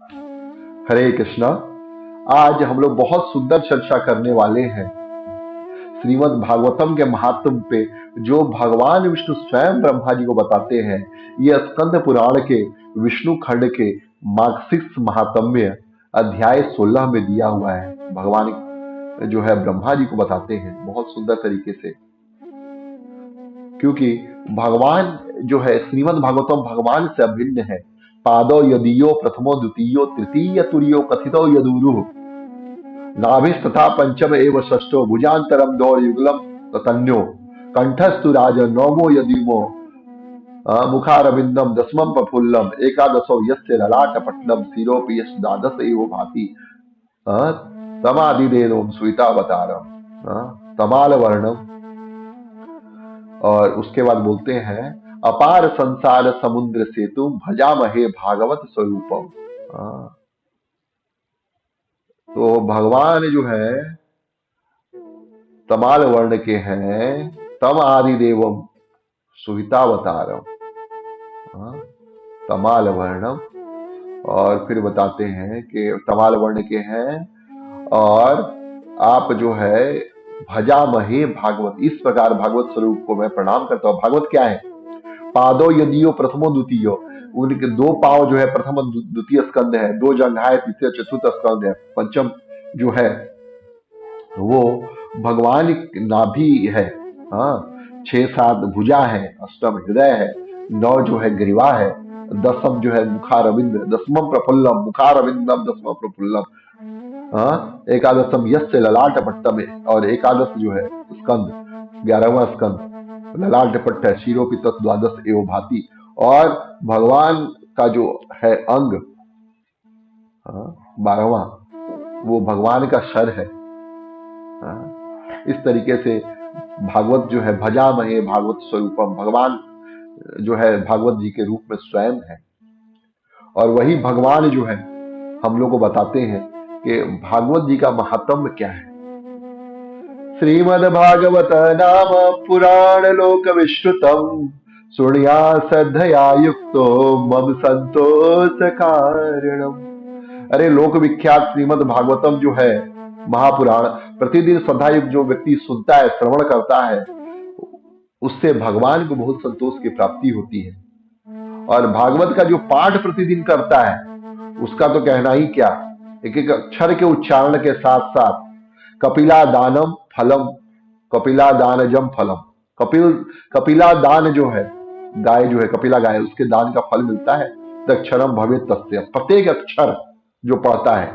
हरे कृष्णा। आज हम लोग बहुत सुंदर चर्चा करने वाले हैं श्रीमद् भागवतम के महात्म पे, जो भगवान विष्णु स्वयं ब्रह्मा जी को बताते हैं। ये स्कंद पुराण के विष्णु खंड के मार्गशीर्ष महात्म्य अध्याय 16 में दिया हुआ है। भगवान जो है ब्रह्मा जी को बताते हैं बहुत सुंदर तरीके से, क्योंकि भगवान जो है श्रीमद् भागवतम भगवान से अभिन्न है। पादो यदीयो प्रथमो द्वितीयो तृतीय तुर्यो कथितो यदुरु नाभिस्तथा पंचम एव षष्ठो भुजांतरम दौड़ युगलम ततन्यो कंठस्तु राज नवमो यदीमो मुखारविंदम दसमं प्रफुल्लम एकादशो यस्य ललाट पट्टनम सिरोपि यश द्वादश एव भाति तमादिदेनोम स्वीतावतारम तमाल वर्णम। और उसके बाद बोलते हैं अपार संसार समुद्र से तुम भजामहे भागवत स्वरूपम। तो भगवान जो है तमाल वर्ण के हैं, तम आदि देवम सुहितावतारम, तमाल वर्णम। और फिर बताते हैं कि तमाल वर्ण के हैं और आप जो है भजामहे भागवत, इस प्रकार भागवत स्वरूप को मैं प्रणाम करता हूँ। भागवत क्या है? पादो यदियो प्रथमो द्वितीयो, उनके दो पांव जो है प्रथम द्वितीय स्कंद है, दो जंघाएं तीसरे चतुर्थ स्कंद है, पंचम जो है वो भगवान नाभि है। हाँ, 6-7 भुजा है, अष्टम हृदय है, 9 जो है ग्रीवा है, दसम जो है मुखारविंद, दसमम प्रफुल्लम मुखारविंदम दसमम प्रफुल्लम। हाँ, एकादशम यस्य ललाट पट्टम है, और एकादश जो है स्कंद 11वां स्कंद ललाट पट्ट है, शिरोपि तत् द्वादश एव भाति। और भगवान का जो है अंग 12वां, वो भगवान का शर है। इस तरीके से भागवत जो है भजामहे भागवत स्वरूपम, भगवान जो है भागवत जी के रूप में स्वयं है। और वही भगवान जो है हम लोग को बताते हैं कि भागवत जी का महात्म्य क्या है। श्रीमद् भागवत नाम पुराण लोक विश्रुतम सुण्या श्रद्धया युक्तो मम संतोष कारणम। अरे लोक विख्यात श्रीमद् भागवतम जो है महापुराण, प्रतिदिन श्रद्धायुक्त जो व्यक्ति सुनता है, श्रवण करता है, उससे भगवान को बहुत संतोष की प्राप्ति होती है। और भागवत का जो पाठ प्रतिदिन करता है उसका तो कहना ही क्या, एक एक अक्षर के उच्चारण के साथ साथ कपिला दानम फलम, कपिला दानजम फलम, कपिला दान जो है, गाय जो है कपिला गाय, उसके दान का फल मिलता है। अक्षरम भवे तस्य, प्रत्येक अक्षर जो पढ़ता है।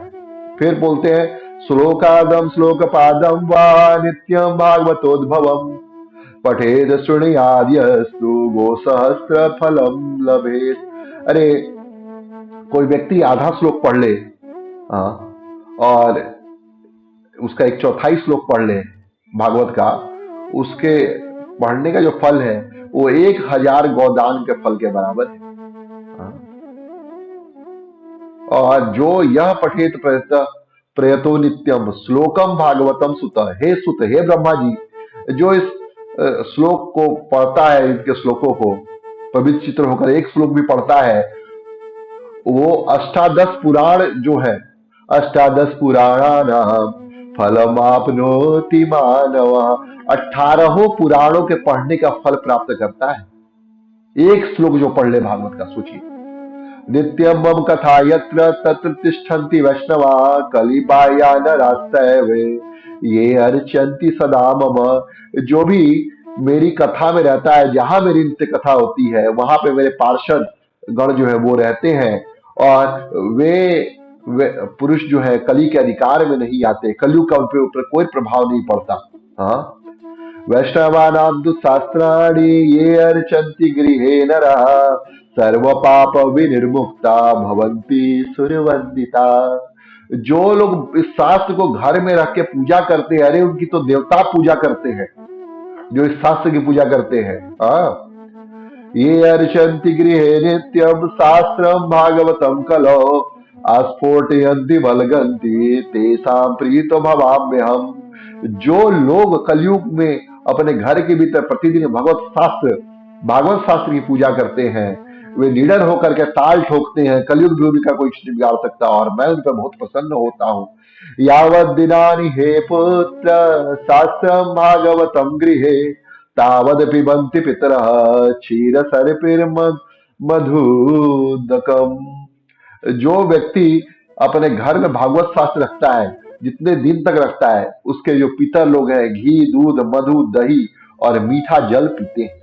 फिर बोलते हैं श्लोकादम श्लोक पादम वा नित्यम भागवतोद्भवम पठेद शृणुयाद्यस्तु गो सहस्त्र फलम लभेत। अरे कोई व्यक्ति आधा श्लोक पढ़ ले और उसका 1/4 श्लोक पढ़ ले भागवत का, उसके पढ़ने का जो फल है वो 1000 गोदान के फल के बराबर है। और जो यह पठेत प्रयतो नित्यम श्लोकम भागवतम सुत, हे सुत, हे ब्रह्मा जी, जो इस श्लोक को पढ़ता है, इनके श्लोकों को पवित्र चित्र होकर एक श्लोक भी पढ़ता है, वो अष्टादश पुराण जो है, अष्टादश पुराणानाम फलमाप्नोति मानव, 18 पुराणों के पढ़ने का फल प्राप्त करता है एक श्लोक जो पढ़ ले भागवत का। सोचिए, नित्यम मम कथा यत्र तत्र तिष्ठन्ति वैष्णवा कलिपाया नरास्तवे ये अर्चन्ति सदा मम। जो भी मेरी कथा में रहता है, जहां मेरी नित्य कथा होती है, वहां पे मेरे पार्षद गण जो है वो रहते हैं, और वे पुरुष जो है कली के अधिकार में नहीं आते, कलयुग का उनके ऊपर कोई प्रभाव नहीं पड़ता। हाँ, वैष्णवानां तु शास्त्राणि ये अर्चन्ति गृहे नरः सर्व पाप विनिर्मुक्ता भवन्ति सूर्यवंदिता। जो लोग इस शास्त्र को घर में रख के पूजा करते हैं, अरे उनकी तो देवता पूजा करते हैं जो इस शास्त्र की पूजा करते हैं। ये अर्चन्ति गृहे नित्यम शास्त्रम भागवतम कलो अस्फोटयन्ति बलगन्ति तेषां प्रीतो भवाम्यहम्। जो लोग कलयुग में अपने घर के भीतर प्रतिदिन भागवत शास्त्र की पूजा करते हैं, वे निडर होकर के ताल ठोकते हैं, कलयुग भी उनका कोई कुछ नहीं बिगाड़ सकता, और मैं उन पर बहुत प्रसन्न होता हूँ। यावत् दिनानि हे पुत्र शास्त्रम भागवतम गृहे तावद पिबन्ति पितरः क्षीर मधुदकम। जो व्यक्ति अपने घर में भागवत शास्त्र रखता है, जितने दिन तक रखता है, उसके जो पितर लोग हैं घी, दूध, मधु, दही और मीठा जल पीते हैं।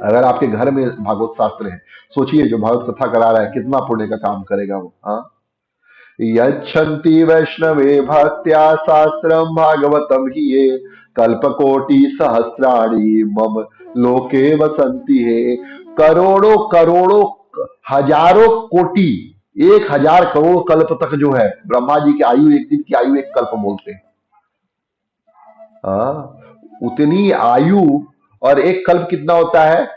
अगर आपके घर में भागवत शास्त्र है, सोचिए जो भागवत कथा करा रहा है कितना पुण्य का काम करेगा वो। हाँ, यच्छन्ति वैष्णवे भक्त्या शास्त्रम भागवतम ही ये कल्पकोटि सहस्राणि मम लोके वसंती है। करोड़ों करोड़ों हजारों कोटि 1,000 करोड़ कल्प तक जो है ब्रह्मा जी की आयु, एक दिन की आयु एक कल्प बोलते हैं। हाँ, उतनी आयु। और एक कल्प कितना होता है?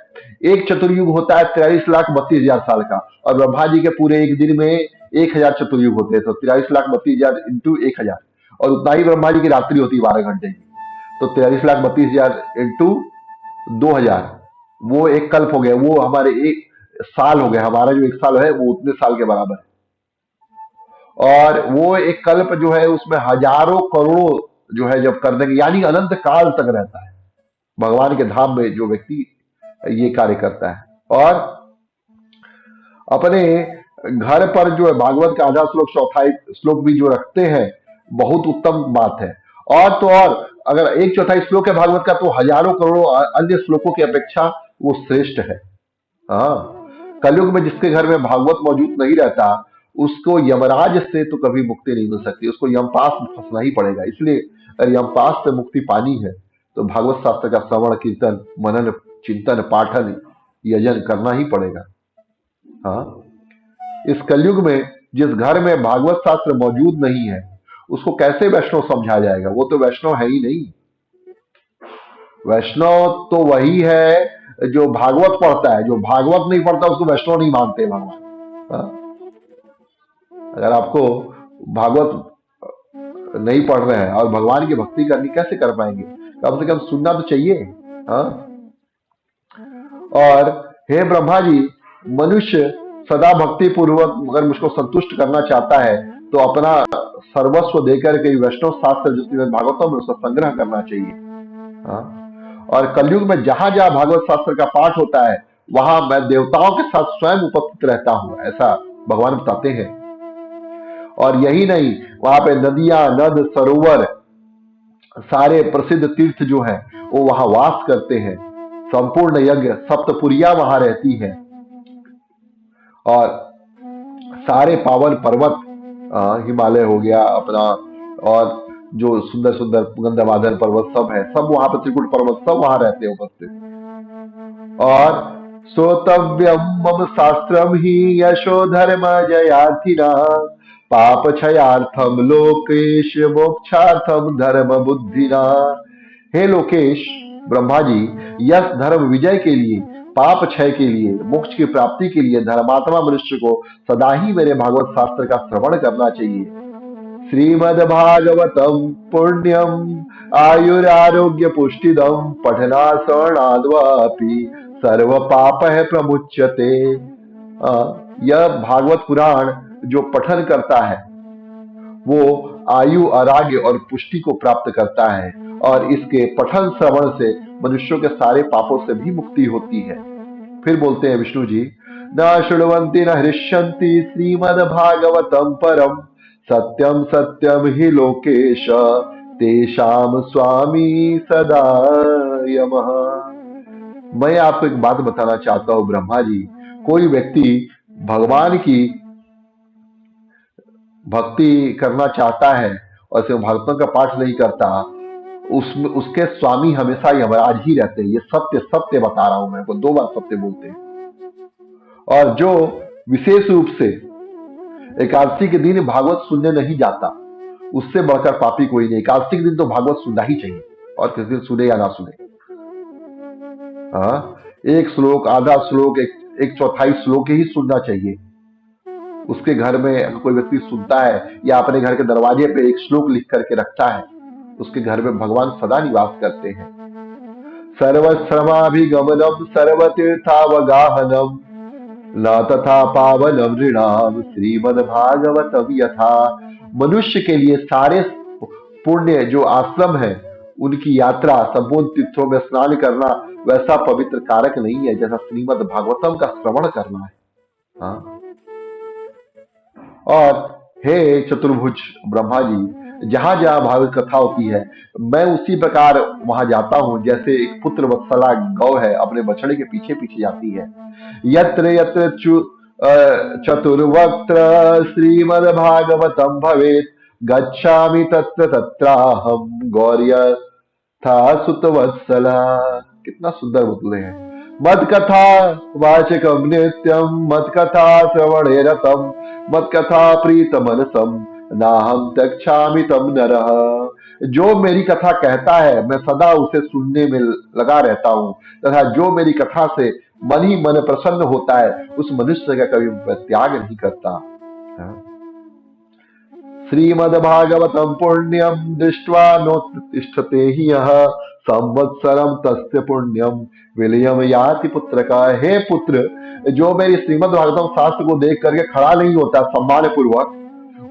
एक चतुर्युग होता है 43,32,000 साल का, और ब्रह्मा जी के पूरे एक दिन में 1,000 चतुर्युग होते हैं, तो 43,32,000 इंटू 1,000, और उतना ही ब्रह्मा जी की रात्रि होती है 12 घंटे की, तो 43,32,000 इंटू 2,000, वो एक कल्प हो गया। वो हमारे एक साल हो गया, हमारा जो एक साल है वो उतने साल के बराबर है। और वो एक कल्प जो है उसमें हजारों करोड़ों जो है जब कर देंगे, यानी अनंत काल तक रहता है भगवान के धाम में जो व्यक्ति ये कार्य करता है। और अपने घर पर जो है भागवत का आधा श्लोक, चौथाई श्लोक भी जो रखते हैं, बहुत उत्तम बात है। और तो और अगर एक चौथाई श्लोक है भागवत का, तो हजारों करोड़ों अन्य श्लोकों की अपेक्षा वो श्रेष्ठ है। हाँ, कलयुग में जिसके घर में भागवत मौजूद नहीं रहता, उसको यमराज से तो कभी मुक्ति नहीं मिल सकती, उसको यमपास में फंसना ही पड़ेगा। इसलिए अगर यमपास से मुक्ति पानी है तो भागवत शास्त्र का श्रवण, कीर्तन, मनन, चिंतन, पाठन, यजन करना ही पड़ेगा। हाँ, इस कलयुग में जिस घर में भागवत शास्त्र मौजूद नहीं है, उसको कैसे वैष्णव समझा जाएगा? वो तो वैष्णव है ही नहीं। वैष्णव तो वही है जो भागवत पढ़ता है, जो भागवत नहीं पढ़ता उसको वैष्णव नहीं मानते भगवान। हाँ? अगर आपको भागवत नहीं पढ़ रहे हैं और भगवान की भक्ति करनी, कैसे कर पाएंगे? कम से कम सुनना तो चाहिए। हाँ? और हे ब्रह्मा जी, मनुष्य सदा भक्ति पूर्वक अगर मुझको संतुष्ट करना चाहता है तो अपना सर्वस्व देकर के वैष्णव शास्त्र जो श्रीमद् भागवतम में उसका संग्रह करना चाहिए। हाँ? और कलयुग में जहां जहां भागवत शास्त्र का पाठ होता है, वहां मैं देवताओं के साथ स्वयं उपस्थित रहता हूं, ऐसा भगवान बताते हैं। और यही नहीं, वहां पे नदियां, नद, सरोवर, सारे प्रसिद्ध तीर्थ जो हैं वो वहां वास करते हैं। संपूर्ण यज्ञ, सप्तपुरिया वहां रहती है, और सारे पावन पर्वत, हिमालय हो गया अपना, और जो सुंदर सुंदर गंधमादन पर्वत सब है, सब वहां पर, त्रिकुट पर्वत सब वहां रहते हैं उपस्थित। और श्रोतव्यम मम शास्त्रम ही यशो धर्म जयार्थिना पाप क्षयार्थम लोकेश मोक्षार्थम धर्म बुद्धिना। हे लोकेश, ब्रह्मा जी, यश धर्म विजय के लिए, पाप क्षय के लिए, मोक्ष की प्राप्ति के लिए धर्मात्मा मनुष्य को सदा ही मेरे भागवत शास्त्र का श्रवण करना चाहिए। श्रीमद् भागवतम पुण्यम आयुरारोग्य पुष्टिदम पठना श्रवणाद्वापि सर्व पाप है प्रमुच्यते। यह भागवत पुराण जो पठन करता है वो आयु, आरोग्य और पुष्टि को प्राप्त करता है, और इसके पठन श्रवण से मनुष्यों के सारे पापों से भी मुक्ति होती है। फिर बोलते हैं विष्णु जी, न शृण्वन्ति न हृष्यन्ति श्रीमद् भागवतम परम सत्यम सत्यम हि लोकेश तेषाम स्वामी सदा यमः। मैं आपको एक बात बताना चाहता हूं ब्रह्मा जी, कोई व्यक्ति भगवान की भक्ति करना चाहता है और सिर्फ भागवतों का पाठ नहीं करता, उसमें उसके स्वामी हमेशा यमराज ही रहते हैं। ये सत्य सत्य बता रहा हूं मैं, वो 2 बार सत्य बोलते हैं। और जो विशेष रूप से एकादशी के दिन भागवत सुनने नहीं जाता, उससे बढ़कर पापी कोई नहीं। एकादशी के दिन तो भागवत सुनना ही चाहिए, और किसी दिन सुने या ना सुने। हाँ, एक श्लोक, आधा श्लोक, एक चौथाई श्लोक ही सुनना चाहिए। उसके घर में कोई व्यक्ति सुनता है या अपने घर के दरवाजे पे एक श्लोक लिख करके रखता है, उसके घर में भगवान सदा निवास करते हैं। सर्वश्रमाभिगमनम सर्वतीर्थावगाहनम न तथा पावनम नृणाम श्रीमद् भागवतम यथा। मनुष्य के लिए सारे पुण्य जो आश्रम है उनकी यात्रा संपूर्ण तीर्थों में स्नान करना वैसा पवित्र कारक नहीं है जैसा श्रीमद् भागवतम का श्रवण करना है। हाँ। और हे चतुर्भुज ब्रह्मा जी, जहां जहां भागवत कथा होती है मैं उसी प्रकार वहां जाता हूं जैसे एक पुत्र वत्सला गौ है अपने बछड़े के पीछे पीछे जाती है। यत्र यत्र चतुर्वक्त्र श्रीमद्भागवतम भवेत् गच्छामि तत्र तत्राहम गौर्य था सुतवत्सला। कितना सुंदर बोले हैं। मत कथा वाचकम नित्यम मत कथा श्रवणे रतम मत कथा प्रीत मनसम नाहम तक्षामि तम नरः। जो मेरी कथा कहता है मैं सदा उसे सुनने में लगा रहता हूँ तथा जो मेरी कथा से मन ही मन प्रसन्न होता है उस मनुष्य का कभी मैं त्याग नहीं करता। हाँ। श्रीमद्भागवतं पुण्यं दृष्ट्वा नोत्तिष्ठते हि यः संवत्सरं तस्य पुण्यम विलयम याति पुत्र का। हे पुत्र, जो मेरी श्रीमद् भागवतम शास्त्र को देख करके खड़ा नहीं होता सम्मान पूर्वक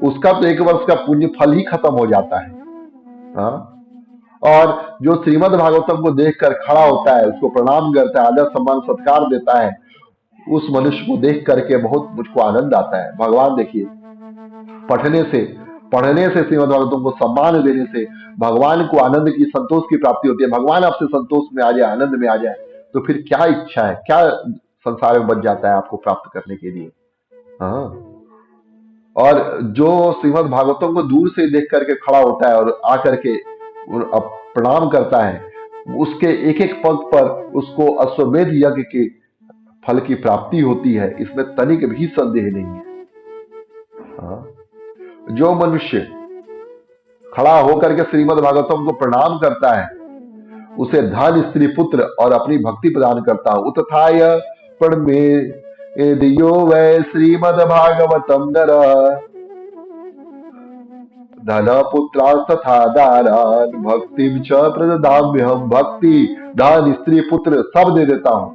उसका तो एक वर्ष का पुण्य फल ही खत्म हो जाता है। हाँ? और जो श्रीमद् भागवतम को देखकर खड़ा होता है उसको प्रणाम करता है आदर सम्मान सत्कार देता है उस मनुष्य को देख करके बहुत मुझको आनंद आता है। भगवान देखिए, पढ़ने से पढ़ने से श्रीमद् भागवतम को सम्मान देने से भगवान को आनंद की संतोष की प्राप्ति होती है। भगवान आपसे संतोष में आ जाए आनंद में आ जाए तो फिर क्या इच्छा है, क्या संसार में बच जाता है आपको प्राप्त करने के लिए। हाँ। और जो श्रीमद् भागवतम को दूर से देख करके खड़ा होता है और आकर के प्रणाम करता है उसके एक एक पद पर उसको अश्वमेध यज्ञ के फल की प्राप्ति होती है, इसमें तनिक भी संदेह नहीं है। हाँ। जो मनुष्य खड़ा होकर के श्रीमद् भागवतम को प्रणाम करता है उसे धन स्त्री पुत्र और अपनी भक्ति प्रदान करता हूं। उत्थाय प्रणमे दियो वै श्रीमद् भागवतम नर धन पुत्रास्तथा दारान भक्ति च प्रददाम्यहम। भक्ति धन स्त्री पुत्र सब दे देता हूं।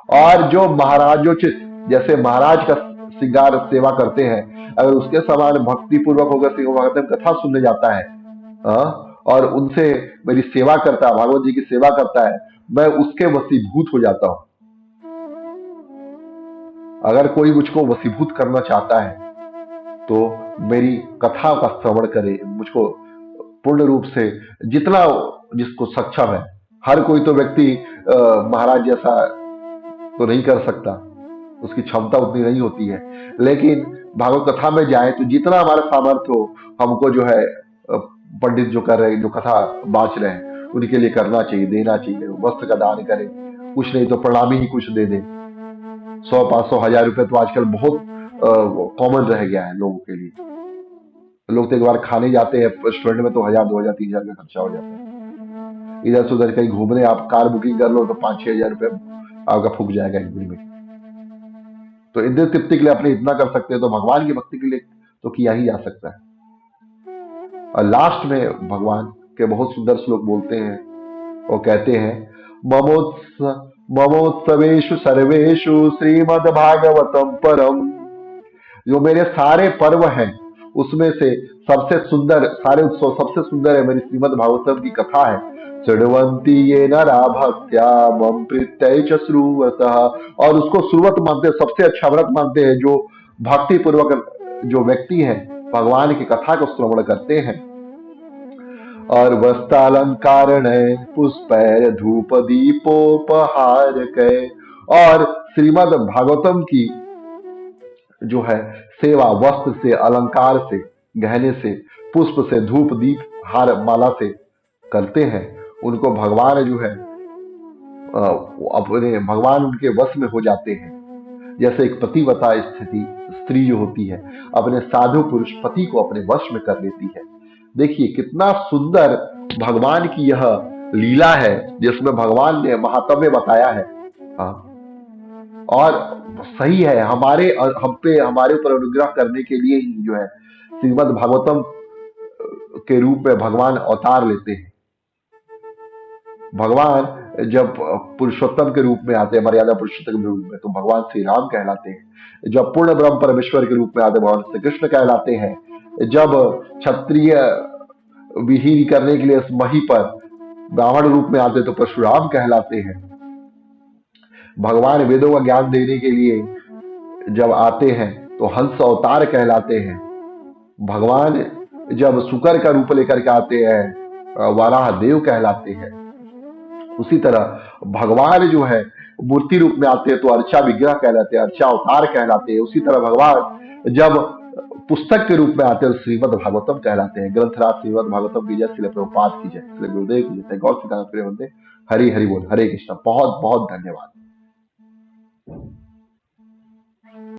और जो महाराजोचित जैसे महाराज का श्रृंगार सेवा करते हैं अगर उसके समान भक्ति पूर्वक होकर श्रीमद् भागवतम कथा सुनने जाता है और उनसे मेरी सेवा करता है भागवत जी की सेवा करता है मैं उसके वशीभूत हो जाता हूं। अगर कोई मुझको वशीभूत करना चाहता है तो मेरी कथा का श्रवण करे, मुझको पूर्ण रूप से जितना जिसको सक्षम है। हर कोई तो व्यक्ति महाराज जैसा तो नहीं कर सकता, उसकी क्षमता उतनी नहीं होती है, लेकिन भागवत कथा में जाए तो जितना हमारा सामर्थ्य हो हमको जो है पंडित जो कर रहे हैं जो कथा बांच रहे हैं उनके लिए करना चाहिए, देना चाहिए। वस्त्र का दान करें, कुछ नहीं तो प्रणामी ही कुछ दे दें। 100, 500, 1000 रुपए तो आजकल बहुत कॉमन रह गया है लोगों के लिए। लोग तो एक बार खाने जाते हैं रेस्टोरेंट में तो 1000, 2000, 3000 का खर्चा हो जाता है। इधर से उधर कहीं घूमने आप कार बुकिंग कर लो तो 5-6 हजार रुपये आपका फूक जाएगा एक दिन में। तो इंद्र तृप्ति के लिए अपने इतना कर सकते हैं तो भगवान की भक्ति के लिए तो किया ही जा सकता है। और लास्ट में भगवान के बहुत सुंदर श्लोक बोलते हैं, वो कहते हैं ममोत्सवेषु सर्वेषु श्रीमद् भागवतम परम। जो मेरे सारे पर्व हैं उसमें से सबसे सुंदर, सारे उत्सव सबसे सुंदर है मेरी श्रीमद् भागवतम की कथा है। शृण्वन्ति ये नरा भक्त्या मम प्रीत्यै च श्रुवतः। और उसको श्रुवत मानते हैं, सबसे अच्छा व्रत मानते हैं जो भक्ति पूर्वक जो व्यक्ति है भगवान की कथा को श्रवण करते हैं। और वस्त्रालंकारण पुष्पैर धूप दीपोपहार के। और श्रीमद् भागवतम की जो है सेवा वस्त्र से, अलंकार से, गहने से, पुष्प से, धूप दीप हार माला से करते हैं उनको भगवान जो है अपने भगवान उनके वश में हो जाते हैं। जैसे एक पतिव्रता स्त्री जो होती है अपने साधु पुरुष पति को अपने वश में कर लेती है। देखिए कितना सुंदर भगवान की यह लीला है जिसमें भगवान ने महात्म्य बताया है। हाँ। और सही है, हमारे ऊपर अनुग्रह करने के लिए ही जो है श्रीमद् भागवतम के रूप में भगवान अवतार लेते हैं। भगवान जब पुरुषोत्तम के रूप में आते हैं, मर्यादा पुरुषोत्तम के रूप में, तो भगवान श्री राम कहलाते हैं। जब पूर्ण ब्रह्म परमेश्वर के रूप में आते हैं, भगवान श्री कृष्ण कहलाते हैं। जब क्षत्रिय विहीन करने के लिए इस मही पर ब्राह्मण रूप में आते हैं, तो परशुराम कहलाते हैं। भगवान वेदों का ज्ञान देने के लिए जब आते हैं तो हंस अवतार कहलाते हैं। भगवान जब शुकर का रूप लेकर के आते हैं, वाराह देव कहलाते हैं। उसी तरह भगवान जो है मूर्ति रूप में आते हैं तो अर्चा विग्रह कहलाते हैं, अर्चा अवतार कहलाते हैं। उसी तरह भगवान जब पुस्तक के रूप में आते हैं तो श्रीमद् भागवतम कहलाते हैं। ग्रंथराज श्रीमद् भागवतम की जय, श्री प्रभुपाद की जय, श्री गुरुदेव की जय। गौर सिद्धांत प्रिय बंदे, हरि हरि बोल, हरे कृष्ण। बहुत बहुत धन्यवाद।